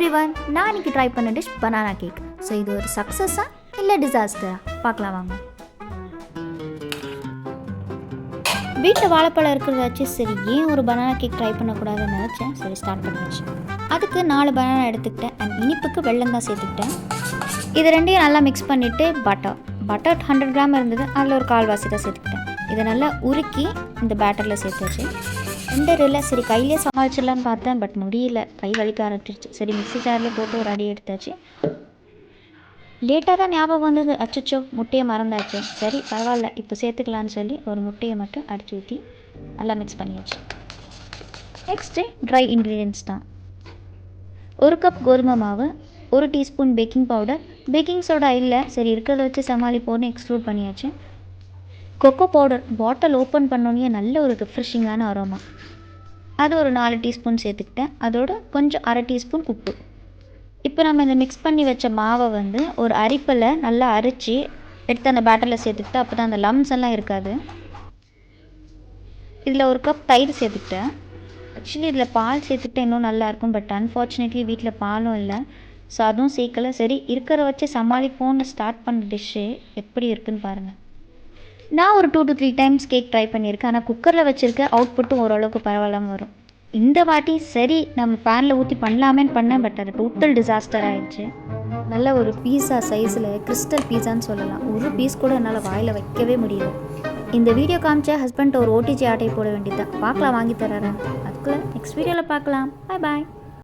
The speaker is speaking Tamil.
எவ்ரிவன், நான் இன்னைக்கு ட்ரை பண்ண டிஷ் பனானா கேக். ஸோ இது ஒரு சக்ஸஸா இல்லை டிசாஸ்டரா பார்க்கலாம் வாங்க. வீட்டில் வாழைப்பழம் இருக்கிறத வச்சு சரி ஏன் ஒரு பனானா கேக் ட்ரை பண்ணக்கூடாதுன்னு நினச்சேன். சரி ஸ்டார்ட் பண்ணியாச்சு. அதுக்கு 4 பனானா எடுத்துக்கிட்டேன் அண்ட் இனிப்புக்கு வெல்லம் தான் சேர்த்துக்கிட்டேன். இது ரெண்டையும் நல்லா மிக்ஸ் பண்ணிவிட்டு பட்டர் 100 கிராம் இருந்தது, அதில் ஒரு கால்வாசி தான் சேர்த்துக்கிட்டேன். இதை நல்லா உருக்கி இந்த பேட்டரில் சேர்த்தாச்சு. இல்லை சரி கையிலே சமாளிச்சிடலான்னு பார்த்தேன், பட் முடியல, கை வலிக்க ஆரம்பிச்சிருச்சு. சரி மிக்ஸி ஜார்லேயே போட்டு ஒரு அடி எடுத்தாச்சு. லேட்டாக தான் ஞாபகம் வந்தது, அச்சச்சோ முட்டையை மறந்தாச்சு. சரி பரவாயில்ல, இப்போ சேர்த்துக்கலான்னு சொல்லி ஒரு முட்டையை மட்டும் அடிச்சு ஊற்றி நல்லா மிக்ஸ் பண்ணியாச்சு. நெக்ஸ்ட்டு ட்ரை இன்க்ரீடியன்ட்ஸ் தான். 1 கப் கோதுமை மாவு, 1 teaspoon baking powder, baking soda இல்லை, சரி இருக்கிறத வச்சு சமாளிப்போன்னு எக்ஸ்க்ளூட் பண்ணியாச்சு. கொக்கோ பவுடர், பாட்டில் ஓப்பன் பண்ணோன்னே நல்ல ஒரு ரிஃப்ரெஷிங்கான அரோமா, அது ஒரு 4 டீஸ்பூன் சேர்த்துக்கிட்டேன். அதோட கொஞ்சம் 1/2 டீஸ்பூன் உப்பு. இப்போ நம்ம இந்த மிக்ஸ் பண்ணி வச்ச மாவை ஒரு அரிப்பில் நல்லா அரைச்சி எடுத்து அந்த பேட்டரில் சேர்த்துக்கிட்டேன். அப்போ தான் அந்த லம்ஸ் எல்லாம் இருக்காது. இதில் 1 கப் தயிர் சேர்த்துக்கிட்டேன். ஆக்சுவலி இதில் பால் சேர்த்துக்கிட்டேன் இன்னும் நல்லாயிருக்கும், பட் அன்ஃபார்ச்சுனேட்லி வீட்டில் பாலும் இல்லை, ஸோ அதுவும் சேர்க்கலை. சரி இருக்கிற வச்சு சமாளிப்போன்னு ஸ்டார்ட் பண்ண டிஷ்ஷு எப்படி இருக்குதுன்னு பாருங்கள். நான் ஒரு 2 to 3 டைம்ஸ் கேக் ட்ரை பண்ணியிருக்கேன், ஆனால் குக்கரில் வச்சுருக்கேன். அவுட்புட்டும் ஓரளவுக்கு பரவாயில்லாமல் வரும். இந்த வாட்டி சரி நம்ம பேனில் ஊற்றி பண்ணலாமேன்னு பண்ணேன், பட் அது டோட்டல் டிசாஸ்டர் ஆகிடுச்சு. நல்ல ஒரு பீஸா சைஸில் கிறிஸ்டல் பீஸான்னு சொல்லலாம். ஒரு பீஸ் கூட என்னால் வாயில் வைக்கவே முடியல. இந்த வீடியோ காமிச்ச ஹஸ்பண்ட் ஒரு OTG ஆட்டை போட வேண்டியது தான். பார்க்கலாம் வாங்கி தரேன். அதுக்குள்ளே நெக்ஸ்ட் வீடியோவில் பார்க்கலாம். பாய் பாய்.